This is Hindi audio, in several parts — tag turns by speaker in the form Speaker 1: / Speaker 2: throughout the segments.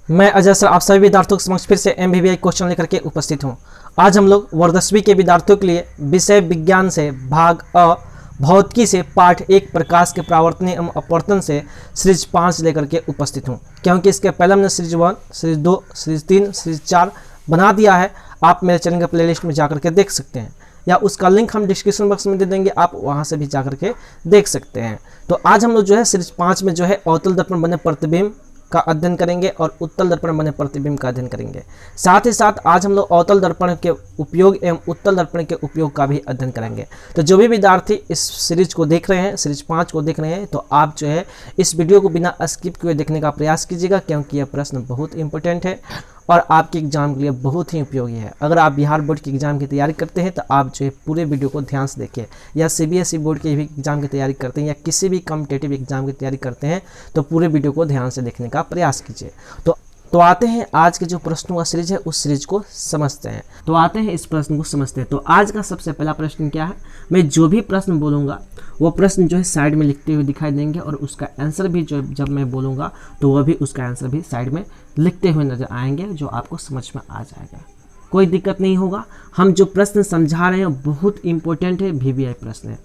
Speaker 1: मैं अजय सर आप सभी विद्यार्थियों के समक्ष फिर से MBBI क्वेश्चन लेकर के उपस्थित हूँ। आज हम लोग वर्ग 10वीं के विद्यार्थियों के लिए विषय विज्ञान से भाग अ भौतिकी से पाठ 1 प्रकाश के प्रावर्तन एवं अपवर्तन से सीरीज 5 लेकर के उपस्थित हूँ, क्योंकि इसके पहले हमने सीरीज 1, सीरीज 2, सीरीज 3, सीरीज 4 बना दिया है। आप मेरे चैनल के प्लेलिस्ट में जाकर के देख सकते हैं या उसका लिंक हम डिस्क्रिप्शन बॉक्स में दे देंगे, आप वहाँ से भी जाकर के देख सकते हैं। तो आज हम लोग जो है सीरीज 5 में जो है अवतल दर्पण बने प्रतिबिंब का अध्ययन करेंगे और उत्तल दर्पण बने प्रतिबिंब का अध्ययन करेंगे। साथ ही साथ आज हम लोग अवतल दर्पण के उपयोग एवं उत्तल दर्पण के उपयोग का भी अध्ययन करेंगे। तो जो भी विद्यार्थी इस सीरीज को देख रहे हैं, सीरीज 5 को देख रहे हैं, तो आप जो है इस वीडियो को बिना स्किप किए देखने का प्रयास कीजिएगा, क्योंकि यह प्रश्न बहुत इंपॉर्टेंट है और आपके एग्जाम के लिए बहुत ही उपयोगी है। अगर आप बिहार बोर्ड के एग्जाम की तैयारी करते हैं तो आप जो है पूरे वीडियो को ध्यान से देखिए, या CBSE बोर्ड के भी एग्जाम की तैयारी करते हैं या किसी भी कॉम्पिटिटिव एग्जाम की तैयारी करते हैं तो पूरे वीडियो को ध्यान से देखने का प्रयास कीजिए। तो आते हैं आज के जो प्रश्नों का सीरीज है उस सीरीज को समझते हैं। तो आते हैं इस प्रश्न को समझते हैं। तो आज का सबसे पहला प्रश्न क्या है, मैं जो भी प्रश्न बोलूँगा वो प्रश्न जो है साइड में लिखते हुए दिखाई देंगे और उसका आंसर भी जो जब मैं बोलूँगा तो वह भी उसका आंसर भी साइड में लिखते हुए नजर आएंगे, जो आपको समझ में आ जाएगा। कोई दिक्कत नहीं होगा। हम जो प्रश्न समझा रहे हैं बहुत इंपॉर्टेंट है, VBI प्रश्न है।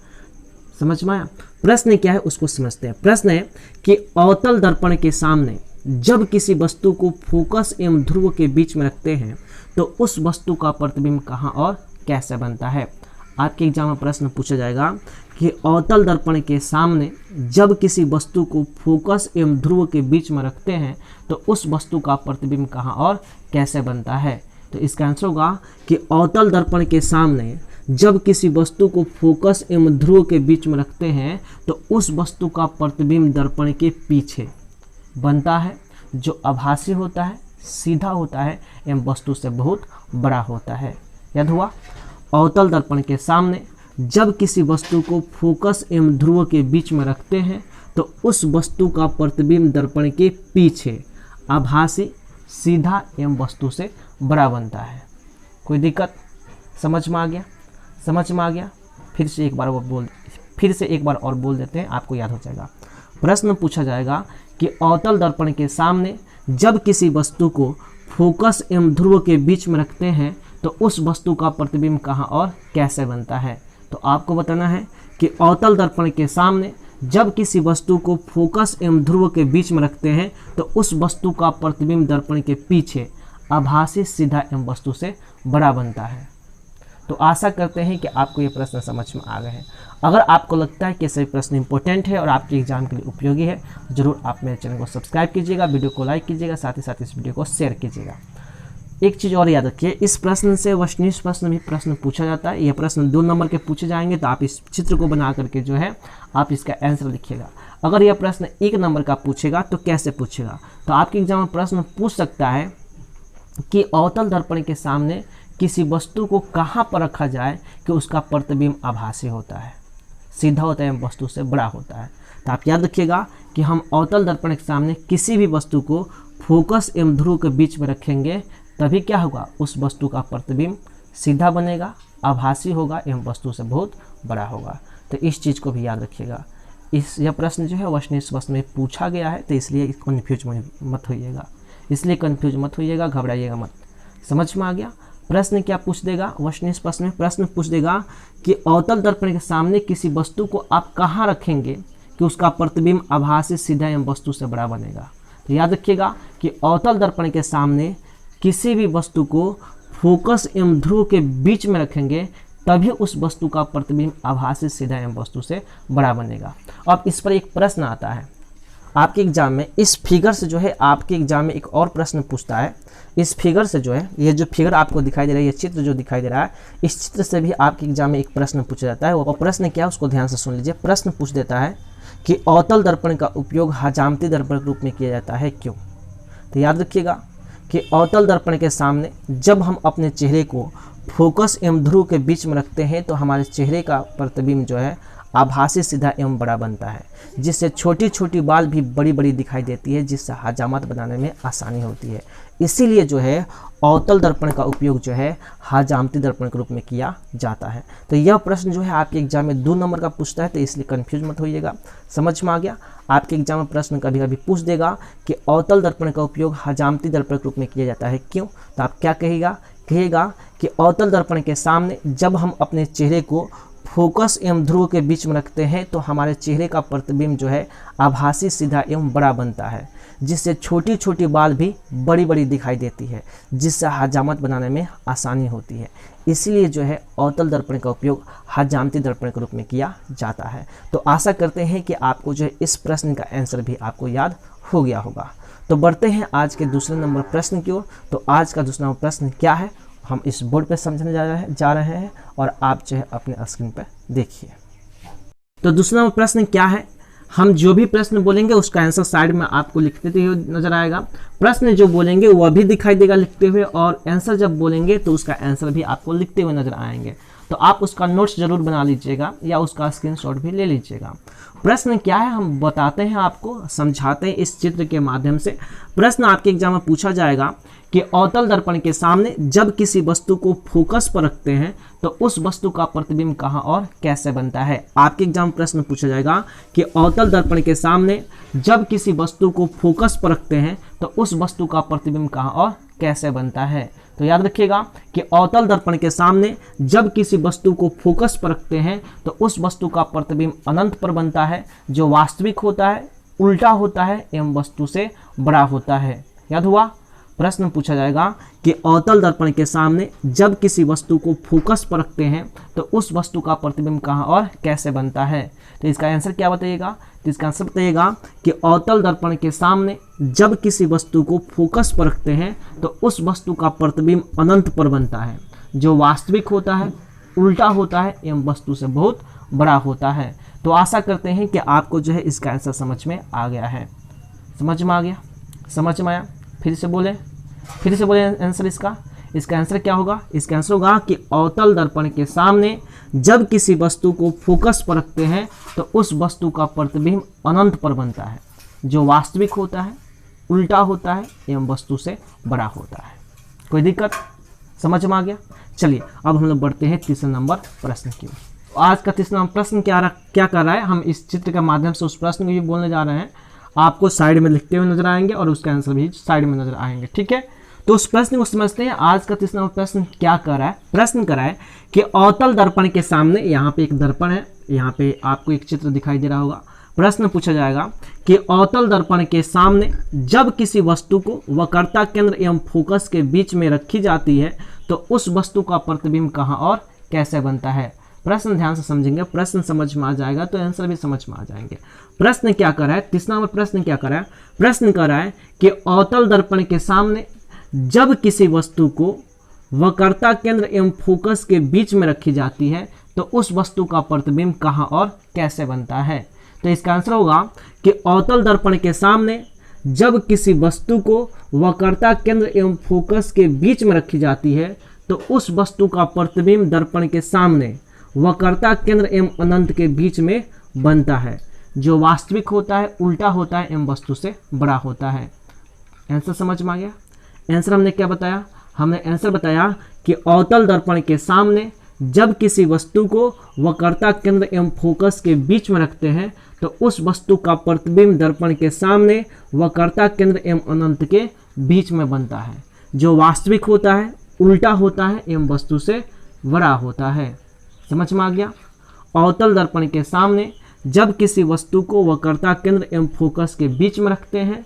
Speaker 1: समझ में आया? प्रश्न क्या है उसको समझते हैं। प्रश्न है कि अवतल दर्पण के सामने जब किसी वस्तु को फोकस एवं ध्रुव के बीच में रखते हैं तो उस वस्तु का प्रतिबिंब कहाँ और कैसे बनता है। आपके एग्जाम में प्रश्न पूछा जाएगा कि अवतल दर्पण के सामने जब किसी वस्तु को फोकस एवं ध्रुव के बीच में रखते हैं तो उस वस्तु का प्रतिबिंब कहाँ और कैसे बनता है। तो इसका आंसर होगा कि अवतल दर्पण के सामने जब किसी वस्तु को फोकस एवं ध्रुव के बीच में रखते हैं तो उस वस्तु का प्रतिबिंब दर्पण के पीछे बनता है, जो आभासी होता है, सीधा होता है एवं वस्तु से बहुत बड़ा होता है। याद हुआ? अवतल दर्पण के सामने जब किसी वस्तु को फोकस एवं ध्रुव के बीच में रखते हैं तो उस वस्तु का प्रतिबिंब दर्पण के पीछे आभासी, सीधा एवं वस्तु से बड़ा बनता है। कोई दिक्कत? समझ में आ गया? समझ में आ गया? फिर से एक बार और बोल देते हैं, आपको याद हो जाएगा। प्रश्न पूछा जाएगा कि अवतल दर्पण के सामने जब किसी वस्तु को फोकस एवं ध्रुव के बीच में रखते हैं तो उस वस्तु का प्रतिबिंब कहाँ और कैसे बनता है। तो आपको बताना है कि अवतल दर्पण के सामने जब किसी वस्तु को फोकस एवं ध्रुव के बीच में रखते हैं तो उस वस्तु का प्रतिबिंब दर्पण के पीछे आभासी, सीधा एवं वस्तु से बड़ा बनता है। तो आशा करते हैं कि आपको ये प्रश्न समझ में आ गए हैं। अगर आपको लगता है कि सभी प्रश्न इंपॉर्टेंट है और आपके एग्जाम के लिए उपयोगी है, जरूर आप मेरे चैनल को सब्सक्राइब कीजिएगा, वीडियो को लाइक कीजिएगा, साथ ही साथ इस वीडियो को शेयर कीजिएगा। एक चीज़ और याद रखिए, इस प्रश्न से वस्तुनिष्ठ प्रश्न भी प्रश्न पूछा जाता है। यह प्रश्न 2 नंबर के पूछे जाएंगे, तो आप इस चित्र को बना करके जो है आप इसका आंसर लिखिएगा। अगर यह प्रश्न 1 नंबर का पूछेगा तो कैसे पूछेगा, तो आपके एग्जाम में प्रश्न पूछ सकता है कि अवतल दर्पण के सामने किसी वस्तु को कहाँ पर रखा जाए कि उसका प्रतिबिंब आभासी होता है, सीधा होता है एवं वस्तु से बड़ा होता है। तो आप याद रखिएगा कि हम अवतल दर्पण के सामने किसी भी वस्तु को फोकस एवं ध्रुव के बीच में रखेंगे, तभी क्या होगा, उस वस्तु का प्रतिबिंब सीधा बनेगा, आभासी होगा एवं वस्तु से बहुत बड़ा होगा। तो इस चीज़ को भी याद रखिएगा। यह प्रश्न जो है वस्तुनिष्ठ प्रश्न में पूछा गया है, तो इसलिए कन्फ्यूज मत होइएगा, घबराइएगा मत। समझ में आ गया? प्रश्न क्या पूछ देगा वस्तुनिष्ठ प्रश्न में? प्रश्न पूछ देगा कि अवतल दर्पण के सामने किसी वस्तु को आप कहाँ रखेंगे कि उसका प्रतिबिंब आभासी, सीधा एवं वस्तु से बड़ा बनेगा। तो याद रखिएगा कि अवतल दर्पण के सामने किसी भी वस्तु को फोकस एवं ध्रुव के बीच में रखेंगे, तभी उस वस्तु का प्रतिबिंब आभासी, सीधा एवं वस्तु से बड़ा बनेगा। अब इस पर एक प्रश्न आता है आपके एग्जाम में। इस फिगर से जो है आपके एग्जाम में एक और प्रश्न पूछता है। इस फिगर से जो है, ये जो फिगर आपको दिखाई दे रहा है, ये चित्र जो दिखाई दे रहा है, इस चित्र से भी आपके एग्जाम में एक प्रश्न पूछा जाता है। वो प्रश्न क्या है उसको ध्यान से सुन लीजिए। प्रश्न पूछ देता है कि अवतल दर्पण का उपयोग हजामती दर्पण के रूप में किया जाता है, क्यों। तो याद रखिएगा कि अवतल दर्पण के सामने जब हम अपने चेहरे को फोकस एवं ध्रुव के बीच में रखते हैं तो हमारे चेहरे का प्रतिबिंब जो है आभासी, सीधा एवं बड़ा बनता है, जिससे छोटी छोटी बाल भी बड़ी बड़ी दिखाई देती है, जिससे हजामत बनाने में आसानी होती है। इसीलिए जो है अवतल दर्पण का उपयोग जो है हजामती दर्पण के रूप में किया जाता है। तो यह प्रश्न जो है आपके एग्जाम में 2 नंबर का पूछता है, तो इसलिए कंफ्यूज मत होइएगा। समझ में आ गया? आपके एग्जाम में प्रश्न कभी कभी पूछ देगा कि अवतल दर्पण का उपयोग हजामती दर्पण के रूप में किया जाता है, क्यों? तो आप क्या कहिएगा कि अवतल दर्पण के सामने जब हम अपने चेहरे को फोकस एवं ध्रुव के बीच में रखते हैं तो हमारे चेहरे का प्रतिबिंब जो है आभासी, सीधा एवं बड़ा बनता है, जिससे छोटी छोटी बाल भी बड़ी बड़ी दिखाई देती है, जिससे हजामत बनाने में आसानी होती है। इसीलिए जो है अवतल दर्पण का उपयोग हजामती दर्पण के रूप में किया जाता है। तो आशा करते हैं कि आपको जो है इस प्रश्न का आंसर भी आपको याद हो गया होगा। तो बढ़ते हैं आज के दूसरे नंबर प्रश्न की ओर। तो आज का दूसरा प्रश्न क्या है हम इस बोर्ड पर समझने जा रहे हैं और आप जो है अपने स्क्रीन पर देखिए। तो दूसरा प्रश्न क्या है, हम जो भी प्रश्न बोलेंगे उसका आंसर साइड में आपको लिखते हुए नजर आएगा। प्रश्न जो बोलेंगे वह भी दिखाई देगा लिखते हुए, और आंसर जब बोलेंगे तो उसका आंसर भी आपको लिखते हुए नजर आएंगे। तो आप उसका नोट्स जरूर बना लीजिएगा या उसका स्क्रीनशॉट भी ले लीजिएगा। प्रश्न क्या है हम बताते हैं, आपको समझाते हैं इस चित्र के माध्यम से। प्रश्न आपके एग्जाम में पूछा जाएगा कि अवतल दर्पण के सामने जब किसी वस्तु को फोकस पर रखते हैं तो उस वस्तु का प्रतिबिंब कहाँ और कैसे बनता है। आपके एग्जाम में प्रश्न पूछा जाएगा कि अवतल दर्पण के सामने जब किसी वस्तु को फोकस पर रखते हैं तो उस वस्तु का प्रतिबिंब कहाँ और कैसे बनता है। तो याद रखिएगा कि अवतल दर्पण के सामने जब किसी वस्तु को फोकस पर रखते हैं तो उस वस्तु का प्रतिबिंब अनंत पर बनता है, जो वास्तविक होता है, उल्टा होता है एवं वस्तु से बड़ा होता है। याद हुआ? प्रश्न पूछा जाएगा कि अवतल दर्पण के सामने जब किसी वस्तु को फोकस पर रखते हैं तो उस वस्तु का प्रतिबिंब कहाँ और कैसे बनता है। तो इसका आंसर क्या बताइएगा? तो इसका आंसर बताइएगा कि अवतल दर्पण के सामने जब किसी वस्तु को फोकस पर रखते हैं तो उस वस्तु का प्रतिबिंब अनंत पर बनता है, जो वास्तविक होता है, उल्टा होता है एवं वस्तु से बहुत बड़ा होता है। तो आशा करते हैं कि आपको जो है इसका आंसर समझ में आ गया है। समझ में आ गया? समझ में आया? फिर से बोले आंसर इसका आंसर क्या होगा? इसका आंसर होगा कि अवतल दर्पण के सामने जब किसी वस्तु को फोकस पर रखते हैं तो उस वस्तु का प्रतिबिंब अनंत पर बनता है, जो वास्तविक होता है, उल्टा होता है एवं वस्तु से बड़ा होता है। कोई दिक्कत? समझ में आ गया? चलिए अब हम लोग बढ़ते हैं तीसरे नंबर प्रश्न की ओर। आज का तीसरा प्रश्न क्या कर रहा है, हम इस चित्र के माध्यम से उस प्रश्न को भी बोलने जा रहे हैं। आपको साइड में लिखते हुए नजर आएंगे और उसका आंसर भी साइड में नजर आएंगे। ठीक है, तो उस प्रश्न को समझते हैं। आज का तीसरा प्रश्न क्या कर रहा है? प्रश्न कर रहा है कि अवतल दर्पण के सामने, यहाँ पे एक दर्पण है, यहाँ पे आपको एक चित्र दिखाई दे रहा होगा। प्रश्न पूछा जाएगा कि अवतल दर्पण के सामने जब किसी वस्तु को वक्रता केंद्र एवं फोकस के बीच में रखी जाती है तो उस वस्तु का प्रतिबिंब कहाँ और कैसे बनता है। प्रश्न ध्यान से समझेंगे, प्रश्न समझ में आ जाएगा तो आंसर भी समझ में आ जाएंगे। प्रश्न क्या कर रहा है? तीसरा नंबर प्रश्न क्या कर रहा है? प्रश्न कर रहा है कि अवतल दर्पण के सामने जब किसी वस्तु को वक्रता केंद्र एवं फोकस के बीच में रखी जाती है तो उस वस्तु का प्रतिबिंब कहाँ और कैसे बनता है। तो इसका आंसर होगा कि अवतल दर्पण के सामने जब किसी वस्तु को वक्रता केंद्र एवं फोकस के बीच में रखी जाती है तो उस वस्तु का प्रतिबिंब दर्पण के सामने वक्रता केंद्र एवं अनंत के बीच में बनता है, जो वास्तविक होता है, उल्टा होता है एवं वस्तु से बड़ा होता है। आंसर समझ में आ गया? आंसर हमने क्या बताया? हमने आंसर बताया कि अवतल दर्पण के सामने जब किसी वस्तु को वक्रता केंद्र एवं फोकस के बीच में रखते हैं तो उस वस्तु का प्रतिबिंब दर्पण के सामने वक्रता केंद्र एवं अनंत के बीच में बनता है, जो वास्तविक होता है, उल्टा होता है एवं वस्तु से बड़ा होता है। समझ में आ गया? अवतल दर्पण के सामने जब किसी वस्तु को वक्रता केंद्र एवं फोकस के बीच में रखते हैं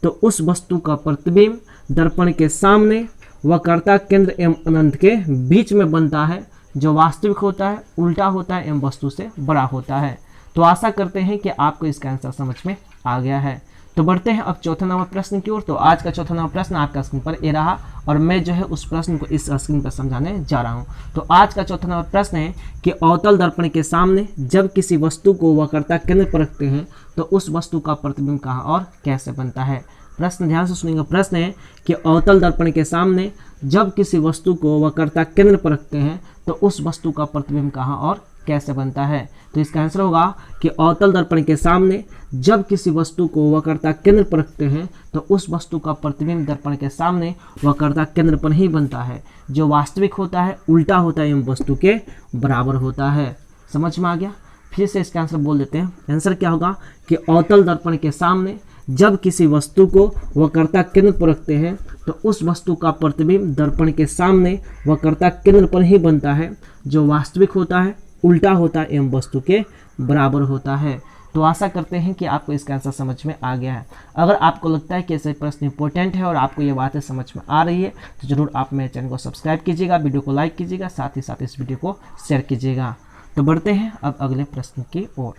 Speaker 1: तो उस वस्तु का प्रतिबिंब दर्पण के सामने वक्रता केंद्र एवं अनंत के बीच में बनता है, जो वास्तविक होता है, उल्टा होता है एवं वस्तु से बड़ा होता है। तो आशा करते हैं कि आपको इसका आंसर समझ में आ गया है। तो बढ़ते हैं अब चौथा नंबर प्रश्न की ओर। तो आज का चौथा नंबर प्रश्न आपका स्क्रीन पर ये रहा और मैं जो है उस प्रश्न को इस स्क्रीन पर समझाने जा रहा हूँ। तो आज का चौथा नंबर प्रश्न है कि अवतल दर्पण के सामने जब किसी वस्तु को वक्रता केंद्र पर रखते हैं तो उस वस्तु का प्रतिबिंब कहाँ और कैसे बनता है। प्रश्न ध्यान से सुनिएगा। प्रश्न है कि अवतल दर्पण के सामने जब किसी वस्तु को वक्रता केंद्र पर रखते हैं तो उस वस्तु का प्रतिबिंब कहाँ और कैसे बनता है। तो इसका आंसर होगा कि अवतल दर्पण के सामने जब किसी वस्तु को वक्रता केंद्र पर रखते हैं तो उस वस्तु का प्रतिबिंब दर्पण के सामने वक्रता केंद्र पर ही बनता है। जो वास्तविक होता है उल्टा होता है एवं वस्तु के बराबर होता है। समझ में आ गया? फिर से इसका आंसर बोल देते हैं। आंसर क्या होगा कि अवतल दर्पण के सामने जब किसी वस्तु को वक्रता केंद्र पर रखते हैं तो उस वस्तु का प्रतिबिंब दर्पण के सामने वक्रता केंद्र पर ही बनता है। जो वास्तविक होता है उल्टा होता है एवं वस्तु के बराबर होता है। तो आशा करते हैं कि आपको इसका आंसर समझ में आ गया है। अगर आपको लगता है कि ऐसे प्रश्न इंपॉर्टेंट है और आपको ये बातें समझ में आ रही है तो जरूर आप मेरे चैनल को सब्सक्राइब कीजिएगा, वीडियो को लाइक कीजिएगा, साथ ही साथ इस वीडियो को शेयर कीजिएगा। तो बढ़ते हैं अब अगले प्रश्न की ओर।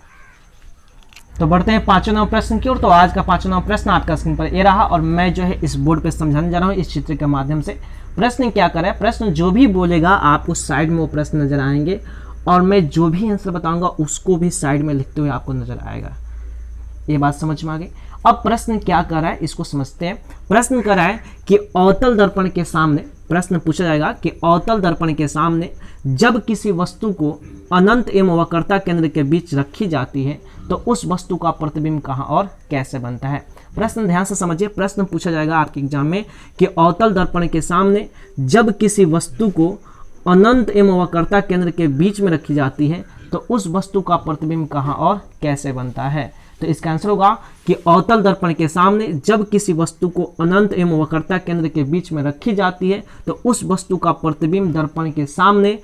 Speaker 1: तो बढ़ते हैं 5वें नंबर प्रश्न की ओर। तो आज का 5वां नंबर प्रश्न आपका स्क्रीन पर ये रहा और मैं जो है इस बोर्ड पे समझाने जा रहा हूँ इस चित्र के माध्यम से। प्रश्न क्या कर रहा है, प्रश्न जो भी बोलेगा आपको साइड में वो प्रश्न नजर आएंगे और मैं जो भी आंसर बताऊंगा उसको भी साइड में लिखते हुए आपको नजर आएगा। ये बात समझ में आ गई। अब प्रश्न क्या कर रहा है इसको समझते हैं। प्रश्न कर रहा है कि अवतल दर्पण के सामने, प्रश्न पूछा जाएगा कि अवतल दर्पण के सामने जब किसी वस्तु को अनंत एवं वक्रता केंद्र के बीच रखी जाती है तो उस वस्तु का प्रतिबिंब कहाँ और कैसे बनता है। प्रश्न ध्यान से समझिए। प्रश्न पूछा जाएगा आपके एग्जाम में कि अवतल दर्पण के सामने जब किसी वस्तु को अनंत एवं वक्रता केंद्र के बीच में रखी जाती है तो उस वस्तु का प्रतिबिंब कहाँ और कैसे बनता है। तो इसका आंसर होगा कि अवतल दर्पण के सामने जब किसी वस्तु को अनंत एवं वक्रता केंद्र के बीच में रखी जाती है तो उस वस्तु का प्रतिबिंब दर्पण के सामने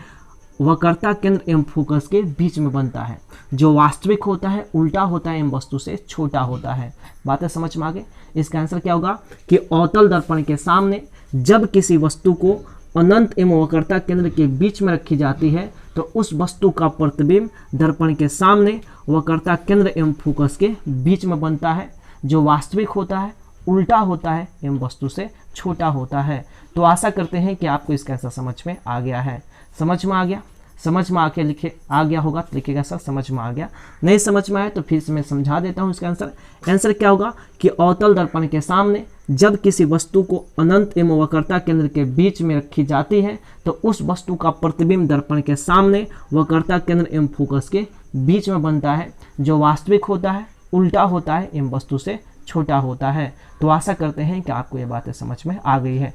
Speaker 1: वक्रता केंद्र एवं फोकस के बीच में बनता है। जो वास्तविक होता है उल्टा होता है एवं वस्तु से छोटा होता है। बातें समझ में आ गई। इसका आंसर क्या होगा कि अवतल दर्पण के सामने जब किसी वस्तु को अनंत एवं वक्रता केंद्र के बीच में रखी जाती है तो उस वस्तु का प्रतिबिंब दर्पण के सामने वक्रता केंद्र एवं फोकस के बीच में बनता है। जो वास्तविक होता है उल्टा होता है एवं वस्तु से छोटा होता है। तो आशा करते हैं कि आपको इसका आंसर समझ में आ गया है। समझ में आ गया? समझ में आके लिखे आ गया होगा तो लिखेगा सर समझ में आ गया। नहीं समझ में आए तो फिर से मैं समझा देता हूँ इसका आंसर। आंसर क्या होगा कि अवतल दर्पण के सामने जब किसी वस्तु को अनंत एवं वक्रता केंद्र के बीच में रखी जाती है तो उस वस्तु का प्रतिबिंब दर्पण के सामने वक्रता केंद्र एवं फोकस के बीच में बनता है। जो वास्तविक होता है उल्टा होता है एवं वस्तु से छोटा होता है। तो आशा करते हैं कि आपको ये बातें समझ में आ गई है।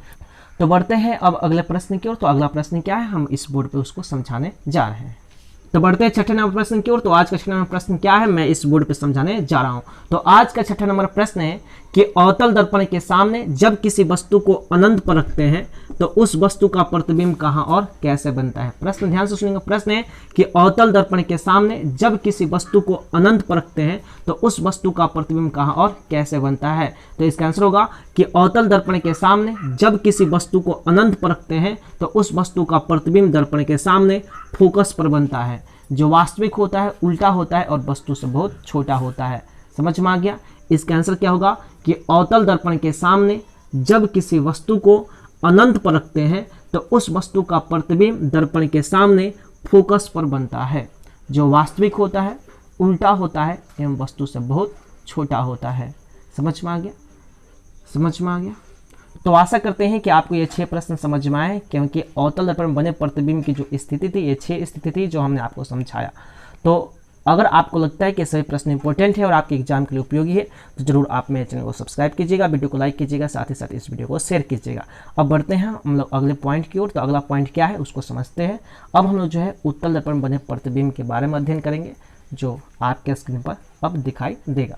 Speaker 1: तो बढ़ते हैं अब अगले प्रश्न की ओर। तो अगला प्रश्न क्या है हम इस बोर्ड पे उसको समझाने जा रहे हैं। तो बढ़ते हैं 6ठे नंबर प्रश्न की ओर। तो आज का 6ठा नंबर प्रश्न क्या है मैं इस बोर्ड पे समझाने जा रहा हूं। तो आज का 6ठा नंबर प्रश्न है कि अवतल दर्पण के सामने जब किसी वस्तु को अनंत पर रखते हैं तो उस वस्तु का प्रतिबिंब कहाँ और कैसे बनता है। प्रश्न ध्यान से सुनिएगा। प्रश्न है कि अवतल दर्पण के सामने जब किसी वस्तु को अनंत पर रखते हैं तो उस वस्तु का प्रतिबिंब कहाँ और कैसे बनता है। तो इसका आंसर होगा कि अवतल दर्पण के सामने जब किसी वस्तु को अनंत पर रखते हैं तो उस वस्तु का प्रतिबिंब दर्पण के सामने फोकस पर बनता है। जो वास्तविक होता है उल्टा होता है और वस्तु से बहुत छोटा होता है। समझ में आ गया? इसका आंसर क्या होगा कि अवतल दर्पण के सामने जब किसी वस्तु को अनंत पर रखते हैं तो उस वस्तु का प्रतिबिंब दर्पण के सामने फोकस पर बनता है। जो वास्तविक होता है उल्टा होता है एवं वस्तु से बहुत छोटा होता है। समझ में आ गया? समझ में आ गया? तो आशा करते हैं कि आपको ये 6 प्रश्न समझ में आए, क्योंकि अवतल दर्पण में बने प्रतिबिंब की जो स्थिति थी ये 6 स्थिति थी जो हमने आपको समझाया। तो अगर आपको लगता है कि सभी प्रश्न इंपॉर्टेंट है और आपके एग्जाम के लिए उपयोगी है तो जरूर आप मेरे चैनल को सब्सक्राइब कीजिएगा, वीडियो को लाइक कीजिएगा, साथ ही साथ इस वीडियो को शेयर कीजिएगा। अब बढ़ते हैं हम लोग अगले पॉइंट की ओर। तो अगला पॉइंट क्या है उसको समझते हैं। अब हम लोग जो है उत्तल दर्पण में बने प्रतिबिंब के बारे में अध्ययन करेंगे जो आपके स्क्रीन पर अब दिखाई देगा।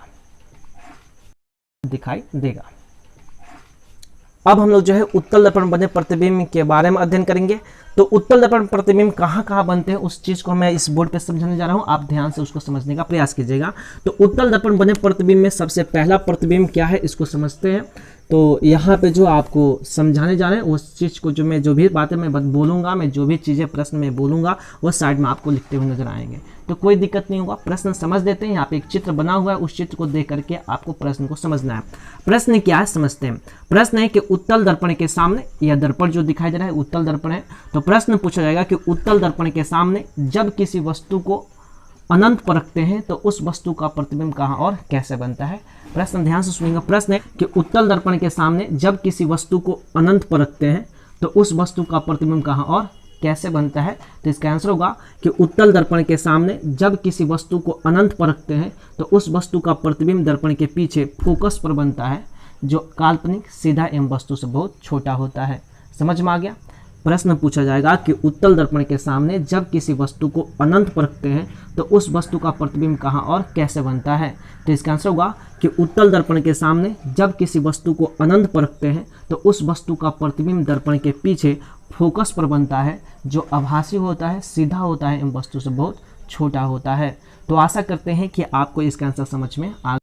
Speaker 1: अब हम लोग जो है उत्तल दर्पण बने प्रतिबिंब के बारे में अध्ययन करेंगे। तो उत्तल दर्पण प्रतिबिंब कहाँ कहाँ बनते हैं उस चीज़ को मैं इस बोर्ड पे समझाने जा रहा हूँ। आप ध्यान से उसको समझने का प्रयास कीजिएगा। तो उत्तल दर्पण बने प्रतिबिंब में सबसे पहला प्रतिबिंब क्या है इसको समझते हैं। तो यहाँ पे जो आपको समझाने जा रहे हैं उस चीज़ को जो भी बातें मैं बोलूँगा, मैं जो भी चीज़ें प्रश्न में बोलूँगा वो साइड में आपको लिखते हुए नजर आएंगे। तो कोई दिक्कत नहीं होगा। प्रश्न समझ देते हैं। यहाँ पे एक चित्र बना हुआ है, उस चित्र को देख करके आपको प्रश्न को समझना है। प्रश्न क्या है समझते हैं। प्रश्न है कि उत्तल दर्पण के सामने, यह दर्पण जो दिखाई दे रहा है उत्तल दर्पण है। तो प्रश्न पूछा जाएगा कि उत्तल दर्पण के सामने जब किसी वस्तु को अनंत पर रखते हैं तो उस वस्तु का प्रतिबिंब कहाँ और कैसे बनता है। प्रश्न ध्यान से सुनिएगा। प्रश्न है कि उत्तल दर्पण के सामने जब किसी वस्तु को अनंत पर रखते हैं तो उस वस्तु का प्रतिबिंब कहाँ और कैसे बनता है? तो इसका आंसर होगा कि उत्तल दर्पण के सामने जब किसी वस्तु को अनंत पर रखते हैं तो उस वस्तु का प्रतिबिंब दर्पण के पीछे फोकस पर बनता है, जो काल्पनिक, सीधा एवं वस्तु से बहुत छोटा होता है। समझ में आ गया? प्रश्न पूछा जाएगा कि उत्तल दर्पण के सामने जब किसी वस्तु को अनंत पर रखते हैं तो उस वस्तु का प्रतिबिंब कहाँ और कैसे बनता है? तो इसका आंसर होगा कि उत्तल दर्पण के सामने जब किसी वस्तु को अनंत पर रखते हैं तो उस वस्तु का प्रतिबिंब दर्पण के पीछे फोकस पर बनता है, जो आभासी होता है, सीधा होता है एवं वस्तु से बहुत छोटा होता है। तो आशा करते हैं कि आपको इसका आंसर समझ में आ गया।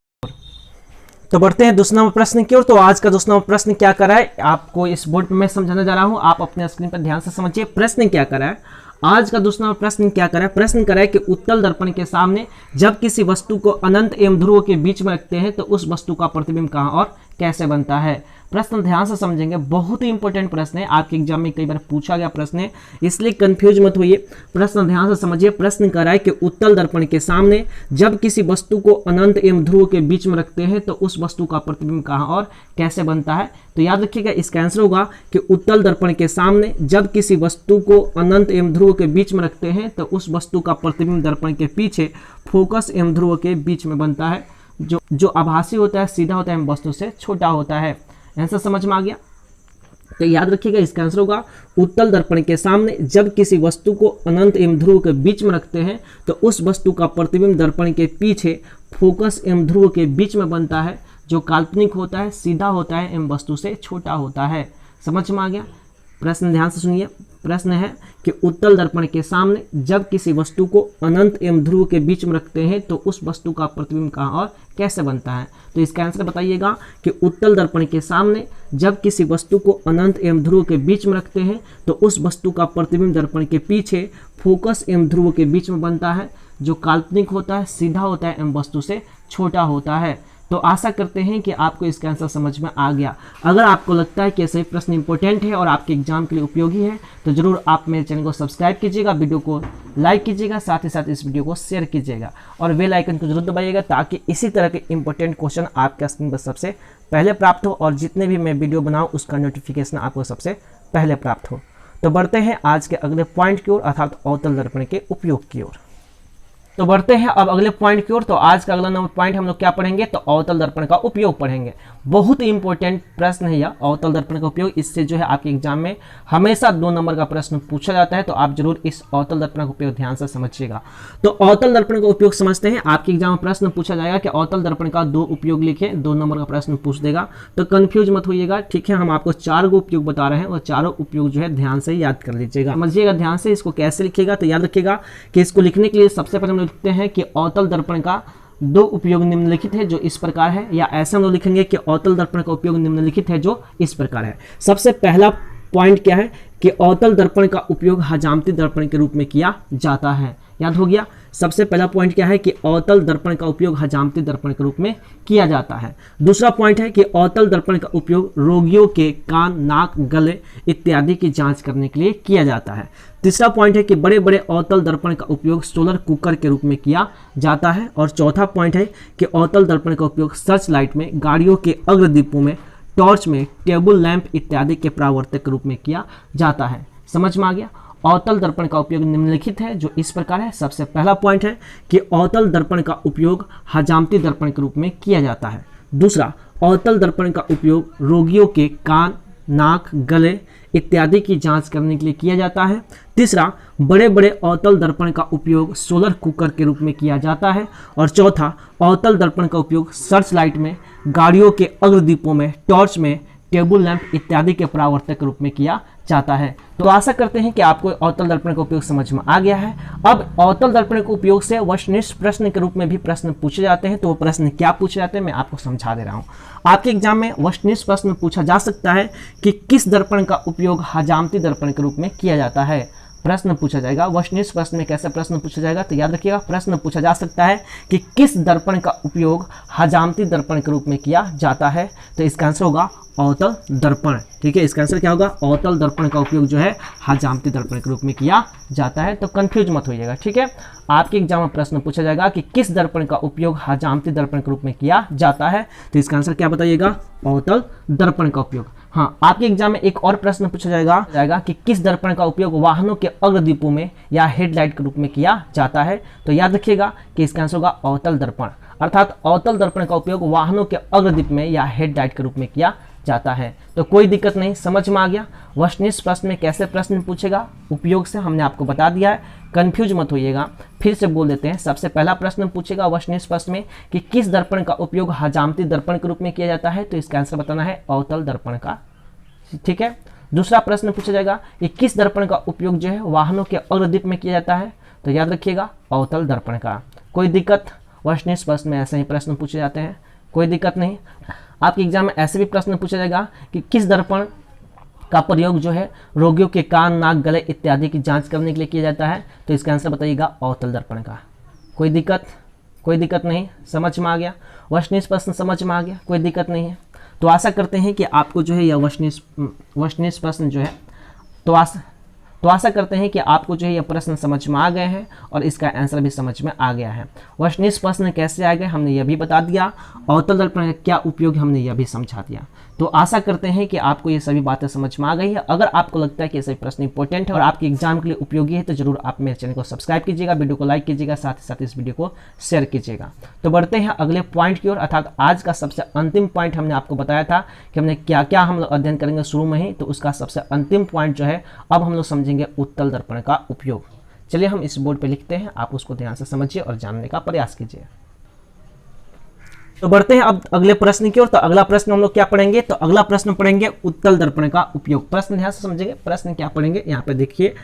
Speaker 1: तो बढ़ते हैं दूसरा नंबर प्रश्न की ओर। तो आज का दूसरा नंबर प्रश्न क्या कर रहा है, आपको इस बोर्ड पर मैं समझाने जा रहा हूं, आप अपने स्क्रीन पर ध्यान से समझिए। प्रश्न क्या कर रहा है, आज का दूसरा नंबर प्रश्न क्या कर रहा है? प्रश्न कर रहा है कि उत्तल दर्पण के सामने जब किसी वस्तु को अनंत एवं ध्रुव के बीच में रखते हैं तो उस वस्तु का प्रतिबिंब कहाँ और कैसे बनता है? प्रश्न ध्यान से समझेंगे, बहुत ही इंपॉर्टेंट प्रश्न है, आपके एग्जाम में कई बार पूछा गया प्रश्न है, इसलिए कंफ्यूज मत होइए। प्रश्न ध्यान से समझिए। प्रश्न कर रहा है कि उत्तल दर्पण के सामने जब किसी वस्तु को अनंत एवं ध्रुव के बीच में रखते हैं तो उस वस्तु का प्रतिबिंब कहाँ और कैसे बनता है? तो याद रखिएगा, इसका आंसर होगा कि उत्तल दर्पण के सामने जब किसी वस्तु को अनंत एवं ध्रुव के बीच में रखते हैं तो उस वस्तु का प्रतिबिंब दर्पण के पीछे फोकस एवं ध्रुव के बीच में बनता है, जो आभासी होता है, सीधा होता है एवं वस्तु से छोटा होता है। आंसर समझ में आ गया? तो याद रखिएगा, इसका आंसर होगा उत्तल दर्पण के सामने जब किसी वस्तु को अनंत एवं ध्रुव के बीच में रखते हैं तो उस वस्तु का प्रतिबिंब दर्पण के पीछे फोकस एवं ध्रुव के बीच में बनता है, जो काल्पनिक होता है, सीधा होता है एवं वस्तु से छोटा होता है। समझ में आ गया? प्रश्न ध्यान से सुनिए। प्रश्न है कि उत्तल दर्पण के सामने जब किसी वस्तु को अनंत एवं ध्रुव के बीच में रखते हैं तो उस वस्तु का प्रतिबिंब कहाँ और कैसे बनता है? तो इसका आंसर बताइएगा कि उत्तल दर्पण के सामने जब किसी वस्तु को अनंत एवं ध्रुव के बीच में रखते हैं तो उस वस्तु का प्रतिबिंब दर्पण के पीछे फोकस एवं ध्रुव के बीच में बनता है, जो काल्पनिक होता है, सीधा होता है एवं वस्तु से छोटा होता है। तो आशा करते हैं कि आपको इसका आंसर समझ में आ गया। अगर आपको लगता है कि सही प्रश्न इंपॉर्टेंट है और आपके एग्जाम के लिए उपयोगी है तो जरूर आप मेरे चैनल को सब्सक्राइब कीजिएगा, वीडियो को लाइक कीजिएगा, साथ ही साथ इस वीडियो को शेयर कीजिएगा और बेल आइकन को जरूर दबाइएगा, ताकि इसी तरह के इंपॉर्टेंट क्वेश्चन आपके स्क्रीन पर सबसे पहले प्राप्त हो और जितने भी मैं वीडियो बनाऊँ उसका नोटिफिकेशन आपको सबसे पहले प्राप्त हो। तो बढ़ते हैं आज के अगले पॉइंट की ओर, अर्थात अवतल दर्पण के उपयोग की ओर। तो बढ़ते हैं अब अगले पॉइंट की ओर। तो आज का अगला नंबर पॉइंट हम लोग क्या पढ़ेंगे? तो अवतल दर्पण का उपयोग पढ़ेंगे। बहुत ही इंपॉर्टेंट प्रश्न है यह, अवतल दर्पण का उपयोग। इससे जो है आपके एग्जाम में हमेशा 2 नंबर का प्रश्न पूछा जाता है, तो आप जरूर इस अवतल दर्पण का उपयोग ध्यान से समझिएगा। तो अवतल दर्पण का उपयोग समझते हैं। आपके एग्जाम में प्रश्न पूछा जाएगा कि अवतल दर्पण का 2 उपयोग लिखे, 2 नंबर का प्रश्न पूछ देगा, तो कंफ्यूज मत होइएगा, ठीक है। हम आपको 4 गो उपयोग बता रहे हैं और चारों उपयोग जो है ध्यान से याद कर लीजिएगा, समझिएगा ध्यान से। इसको कैसे लिखिएगा? तो याद रखिएगा कि इसको लिखने के लिए सबसे पहले हम लिखते हैं कि अवतल दर्पण का 2 उपयोग निम्नलिखित है जो इस प्रकार है, या ऐसे हम लोग लिखेंगे कि अवतल दर्पण का उपयोग निम्नलिखित है जो इस प्रकार है। सबसे पहला पॉइंट क्या है कि अवतल दर्पण का उपयोग हजामती दर्पण के रूप में किया जाता है। याद हो गया? सबसे पहला पॉइंट क्या है कि अवतल दर्पण का उपयोग हजामती दर्पण के रूप में किया जाता है। दूसरा पॉइंट है कि अवतल दर्पण का उपयोग रोगियों के कान, नाक, गले इत्यादि की जांच करने के लिए किया जाता है। तीसरा पॉइंट है कि बड़े बड़े अवतल दर्पण का उपयोग सोलर कुकर के रूप में किया जाता है। और चौथा पॉइंट है कि अवतल दर्पण का उपयोग सर्च लाइट में, गाड़ियों के अग्रदीपों में, टॉर्च में, टेबल लैंप इत्यादि के परावर्तक के रूप में किया जाता है। समझ में आ गया? अवतल दर्पण का उपयोग निम्नलिखित है जो इस प्रकार है। सबसे पहला पॉइंट है कि अवतल दर्पण का उपयोग हजामती दर्पण के रूप में किया जाता है। दूसरा, अवतल दर्पण का उपयोग रोगियों के कान, नाक, गले इत्यादि की जांच करने के लिए किया जाता है। तीसरा, बड़े बड़े अवतल दर्पण का उपयोग सोलर कुकर के रूप में किया जाता है। और चौथा, अवतल दर्पण का उपयोग सर्च लाइट में, गाड़ियों के अग्रदीपों में, टॉर्च में, टेबल लैंप इत्यादि के परावर्तक के रूप में किया जाता है। तो आशा करते हैं कि आपको अवतल दर्पण का उपयोग समझ में आ गया है। अब अवतल दर्पण के उपयोग से वस्तुनिष्ठ प्रश्न के रूप में भी प्रश्न पूछे जाते हैं। तो वो प्रश्न क्या पूछे जाते हैं मैं आपको समझा दे रहा हूँ। आपके एग्जाम में वस्तुनिष्ठ प्रश्न पूछा जा सकता है कि किस दर्पण का उपयोग हजामती दर्पण के रूप में किया जाता है। प्रश्न पूछा जाएगा वस्तुनिष्ठ प्रश्न में। कैसे प्रश्न पूछा जाएगा? तो याद रखिएगा, प्रश्न पूछा जा सकता है कि किस दर्पण का उपयोग हजामती दर्पण के रूप में किया जाता है। तो इसका आंसर होगा अवतल दर्पण। ठीक है, इसका आंसर क्या होगा? अवतल दर्पण का उपयोग जो है हजामती दर्पण के रूप में किया जाता है। तो कंफ्यूज मत होइएगा। ठीक है, आपके एग्जाम में प्रश्न पूछा जाएगा कि किस दर्पण का उपयोग हजामती दर्पण के रूप में किया जाता है, तो इसका आंसर क्या बताइएगा? अवतल दर्पण का उपयोग। हाँ, आपके एग्जाम में एक और प्रश्न पूछा जाएगा कि किस दर्पण का उपयोग वाहनों के अग्रदीपों में या हेडलाइट के रूप में किया जाता है, तो याद रखिएगा कि इसका आंसर होगा अवतल दर्पण। अर्थात अवतल दर्पण का उपयोग वाहनों के अग्रदीप में या हेडलाइट के रूप में किया जाता है। तो कोई दिक्कत नहीं, समझ में आ गया। वस्तुनिष्ठ प्रश्न में कैसे प्रश्न पूछेगा उपयोग से हमने आपको बता दिया है, कंफ्यूज मत होइएगा। फिर से बोल देते हैं, सबसे पहला प्रश्न पूछेगा वस्तुनिष्ठ प्रश्न में कि किस दर्पण का उपयोग हजामती दर्पण के रूप में किया जाता है, तो इसका आंसर बताना है अवतल दर्पण का। ठीक है, दूसरा प्रश्न पूछा जाएगा कि किस दर्पण का उपयोग जो है वाहनों के अग्रदीप में किया जाता है, तो याद रखिएगा अवतल दर्पण का। कोई दिक्कत? वस्तुनिष्ठ प्रश्न में ऐसे ही प्रश्न पूछे जाते हैं, कोई दिक्कत नहीं। आपके एग्जाम में ऐसे भी प्रश्न पूछा जाएगा कि किस दर्पण का प्रयोग जो है रोगियों के कान, नाक, गले इत्यादि की जांच करने के लिए किया जाता है, तो इसका आंसर बताइएगा अवतल दर्पण का। कोई दिक्कत? कोई दिक्कत नहीं, समझ में आ गया। वस्तुनिष्ठ प्रश्न समझ में आ गया, कोई दिक्कत नहीं है। तो आशा करते हैं कि आपको जो है यह वस्तुनिष्ठ प्रश्न जो है तो आशा करते हैं कि आपको जो है यह प्रश्न समझ में आ गए हैं और इसका आंसर भी समझ में आ गया है। वस्तुनिष्ठ प्रश्न कैसे आ गए हमने यह भी बता दिया, अवतल दर्पण का क्या उपयोग हमने यह भी समझा दिया। तो आशा करते हैं कि आपको ये सभी बातें समझ में आ गई है। अगर आपको लगता है कि ये सभी प्रश्न इंपॉर्टेंट है और आपके एग्जाम के लिए उपयोगी है, तो जरूर आप मेरे चैनल को सब्सक्राइब कीजिएगा, वीडियो को लाइक कीजिएगा, साथ ही साथ इस वीडियो को शेयर कीजिएगा। तो बढ़ते हैं अगले पॉइंट की ओर, अर्थात आज का सबसे अंतिम पॉइंट हमने आपको बताया था कि हमने क्या क्या हम लोग अध्ययन करेंगे शुरू में ही, तो उसका सबसे अंतिम पॉइंट जो है अब हम लोग समझेंगे उत्तल दर्पण का उपयोग। चलिए हम इस बोर्ड पे लिखते हैं, आप उसको ध्यान से समझिए और जानने का प्रयास कीजिए। तो बढ़ते हैं अब अगले प्रश्न की ओर। तो अगला प्रश्न हम लोग क्या पढ़ेंगे? तो अगला प्रश्न पढ़ेंगे उत्तल दर्पण का उपयोग। प्रश्न ध्यान से समझेंगे, प्रश्न क्या पढ़ेंगे यहाँ पे देखिए।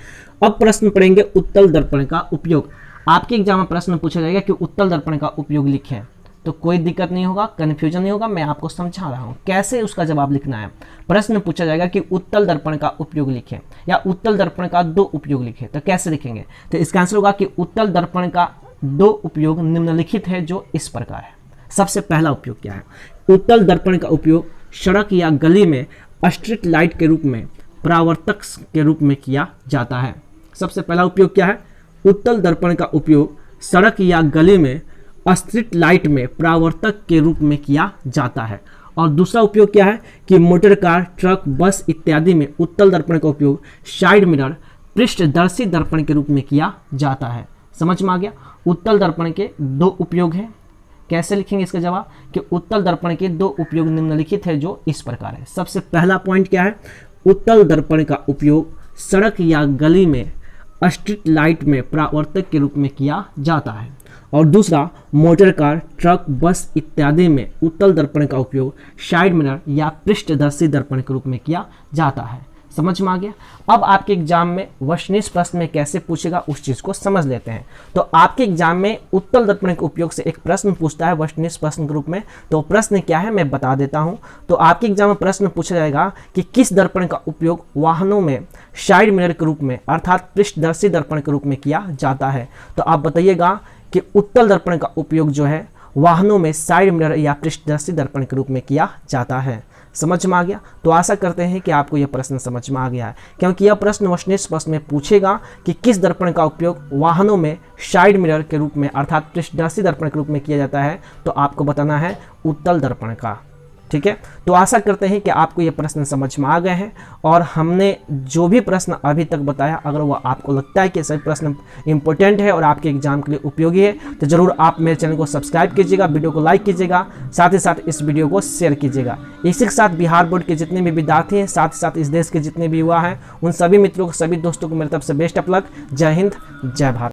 Speaker 1: अब प्रश्न पढ़ेंगे उत्तल दर्पण का उपयोग। आपके एग्जाम में प्रश्न पूछा जाएगा कि उत्तल दर्पण का उपयोग लिखें, तो कोई दिक्कत नहीं होगा, कन्फ्यूजन नहीं होगा, मैं आपको समझा रहा हूँ कैसे उसका जवाब लिखना है। प्रश्न पूछा जाएगा कि उत्तल दर्पण का उपयोग लिखें या उत्तल दर्पण का दो उपयोग लिखें, तो कैसे लिखेंगे? तो इसका आंसर होगा कि उत्तल दर्पण का दो उपयोग निम्नलिखित है जो इस प्रकार है। सबसे पहला उपयोग क्या है? उत्तल दर्पण का उपयोग सड़क या गली में स्ट्रीट लाइट के रूप में परावर्तक के रूप में किया जाता है। सबसे पहला उपयोग क्या है? उत्तल दर्पण का उपयोग सड़क या गली में स्ट्रीट लाइट में परावर्तक के रूप में किया जाता है। और दूसरा उपयोग क्या है कि मोटर कार, ट्रक, बस इत्यादि में उत्तल दर्पण का उपयोग साइड मिरर, पृष्ठदर्शी दर्पण के रूप में किया जाता है। समझ में आ गया? उत्तल दर्पण के दो उपयोग हैं। कैसे लिखेंगे इसका जवाब? कि उत्तल दर्पण के दो उपयोग निम्नलिखित है जो इस प्रकार है। सबसे पहला पॉइंट क्या है? उत्तल दर्पण का उपयोग सड़क या गली में स्ट्रीट लाइट में परावर्तक के रूप में किया जाता है। और दूसरा, मोटर कार, ट्रक, बस इत्यादि में उत्तल दर्पण का उपयोग साइड मिरर या पृष्ठदर्शी दर्पण के रूप में किया जाता है। समझ में आ गया? अब आपके एग्जाम में वस्तुनिष्ठ प्रश्न में कैसे पूछेगा उस चीज को समझ लेते हैं। तो आपके एग्जाम में उत्तल दर्पण के उपयोग से एक प्रश्न पूछता है वस्तुनिष्ठ प्रश्न के रूप में। तो प्रश्न क्या है मैं बता देता हूं। तो आपके एग्जाम में प्रश्न पूछा जाएगा कि किस दर्पण का उपयोग वाहनों में साइड मिरर के रूप में अर्थात पृष्ठदर्शी दर्पण के रूप में किया जाता है। तो आप बताइएगा कि उत्तल दर्पण का उपयोग जो है वाहनों में साइड मिरर या पृष्ठदर्शी दर्पण के रूप में किया जाता है। समझ में आ गया? तो आशा करते हैं कि आपको यह प्रश्न समझ में आ गया है, क्योंकि यह प्रश्न वस्तुनिष्ठ प्रश्न में पूछेगा कि किस दर्पण का उपयोग वाहनों में साइड मिरर के रूप में अर्थात पृष्ठदर्शी दर्पण के रूप में किया जाता है, तो आपको बताना है उत्तल दर्पण का। ठीक है, तो आशा करते हैं कि आपको ये प्रश्न समझ में आ गए हैं और हमने जो भी प्रश्न अभी तक बताया, अगर वो आपको लगता है कि सभी प्रश्न इंपॉर्टेंट है और आपके एग्जाम के लिए उपयोगी है, तो जरूर आप मेरे चैनल को सब्सक्राइब कीजिएगा, वीडियो को लाइक कीजिएगा, साथ ही साथ इस वीडियो को शेयर कीजिएगा। इसी के साथ बिहार बोर्ड के जितने भी विद्यार्थी हैं, साथ ही साथ इस देश के जितने भी युवा हैं, उन सभी मित्रों को, सभी दोस्तों को मेरी तरफ से बेस्ट ऑफ लक। जय हिंद, जय भारत।